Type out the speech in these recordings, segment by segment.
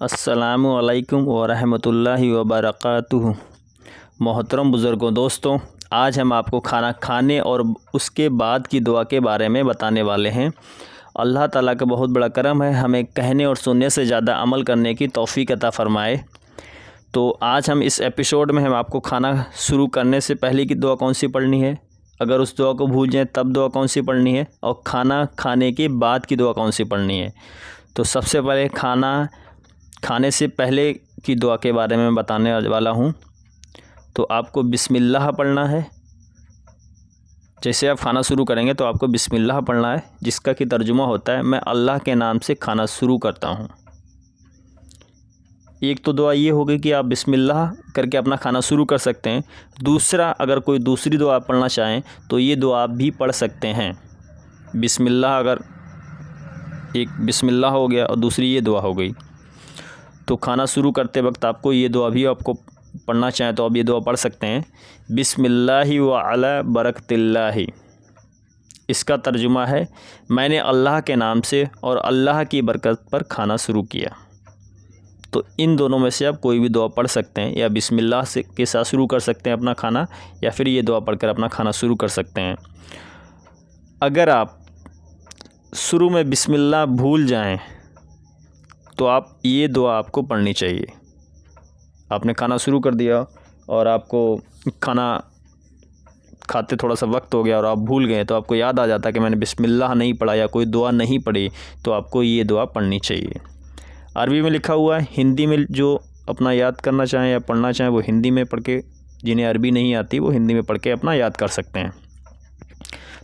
अस्सलामु अलैकुम वरहमतुल्लाहि वबरकातुहू। मोहतरम बुज़ुर्गों, दोस्तों, आज हम आपको खाना खाने और उसके बाद की दुआ के बारे में बताने वाले हैं। अल्लाह ताला का बहुत बड़ा करम है, हमें कहने और सुनने से ज़्यादा अमल करने की तौफ़ीक अता फ़रमाए। तो आज हम इस एपिसोड में हम आपको खाना शुरू करने से पहले की दुआ कौन सी पढ़नी है, अगर उस दुआ को भूल जाएँ तब दुआ कौन सी पढ़नी है, और खाना खाने के बाद की दुआ कौन सी पढ़नी है। तो सबसे पहले खाना खाने से पहले की दुआ के बारे में बताने वाला हूँ। तो आपको बिस्मिल्लाह पढ़ना है। जैसे आप खाना शुरू करेंगे तो आपको बिस्मिल्लाह पढ़ना है, जिसका कि तर्जुमा होता है मैं अल्लाह के नाम से खाना शुरू करता हूँ। एक तो दुआ ये होगी कि आप बिस्मिल्लाह करके अपना खाना शुरू कर सकते हैं। दूसरा, अगर कोई दूसरी दुआ पढ़ना चाहें तो ये दुआ आप भी पढ़ सकते हैं। बिस्मिल्लाह, अगर एक बिस्मिल्लाह हो गया और दूसरी ये दुआ हो गई, तो खाना शुरू करते वक्त आपको ये दुआ भी आपको पढ़ना चाहें तो आप ये दुआ पढ़ सकते हैं। बिस्मिल्लाहि व अला बरकतिल्लाहि। इसका तर्जुमा है मैंने अल्लाह के नाम से और अल्लाह की बरकत पर खाना शुरू किया। तो इन दोनों में से आप कोई भी दुआ पढ़ सकते हैं, या बिस्मिल्लाह से के साथ शुरू कर सकते हैं अपना खाना, या फिर ये दुआ पढ़कर अपना खाना शुरू कर सकते हैं। अगर आप शुरू में बिस्मिल्लाह भूल जाएं तो आप ये दुआ आपको पढ़नी चाहिए। आपने खाना शुरू कर दिया और आपको खाना खाते थोड़ा सा वक्त हो गया और आप भूल गए, तो आपको याद आ जाता कि मैंने बिस्मिल्लाह नहीं पढ़ा या कोई दुआ नहीं पढ़ी, तो आपको ये दुआ पढ़नी चाहिए। अरबी में लिखा हुआ है, हिंदी में जो अपना याद करना चाहें या पढ़ना चाहें वो हिंदी में पढ़ के, जिन्हें अरबी नहीं आती वो हिंदी में पढ़ के अपना याद कर सकते हैं।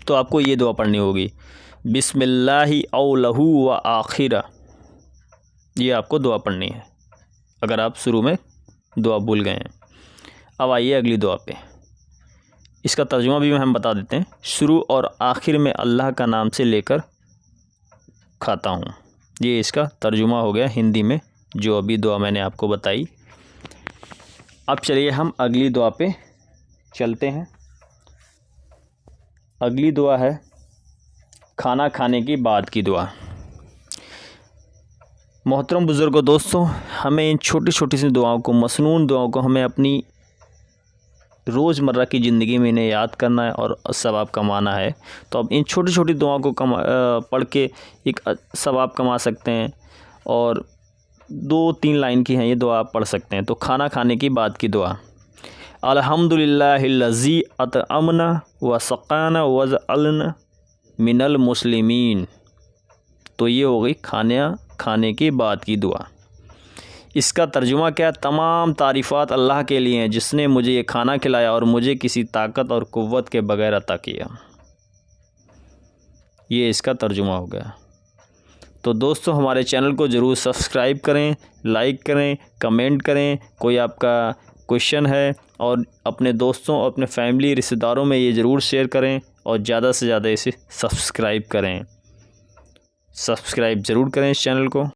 तो आपको ये दुआ पढ़नी होगी, बिस्मिल्लाहि औलहू व आखिरा। ये आपको दुआ पढ़नी है अगर आप शुरू में दुआ भूल गए हैं। अब आइए अगली दुआ पे। इसका तर्जुमा भी हम बता देते हैं। शुरू और आखिर में अल्लाह का नाम से लेकर खाता हूँ। ये इसका तर्जुमा हो गया हिंदी में, जो अभी दुआ मैंने आपको बताई। अब चलिए हम अगली दुआ पे चलते हैं। अगली दुआ है खाना खाने के बाद की दुआ। मोहतरम बुज़ुर्गों, दोस्तों, हमें इन छोटी छोटी सी दुआओं को, मसनून दुआओं को हमें अपनी रोज़मर्रा की ज़िंदगी में इन्हें याद करना है और सवाब कमाना है। तो अब इन छोटी छोटी दुआओं को पढ़ के एक सवाब कमा सकते हैं, और 2-3 लाइन की हैं ये दुआ आप पढ़ सकते हैं। तो खाना खाने की बाद की दुआ, अल्हम्दुलिल्लाहिल्लज़ी अतअमना व सक़ाना वजअलना मिनल मुस्लिमीन। तो ये हो गई खाने के बाद की दुआ। इसका तर्जुमा क्या, तमाम तारीफ़ात अल्लाह के लिए हैं जिसने मुझे ये खाना खिलाया और मुझे किसी ताकत और क़ुव्वत के बगैर अता किया। ये इसका तर्जुमा हो गया। तो दोस्तों, हमारे चैनल को ज़रूर सब्सक्राइब करें, लाइक करें, कमेंट करें। कोई आपका क्वेश्चन है और अपने दोस्तों और अपने फैमिली रिश्तेदारों में ये ज़रूर शेयर करें, और ज़्यादा से ज़्यादा इसे सब्सक्राइब करें। सब्सक्राइब ज़रूर करें इस चैनल को।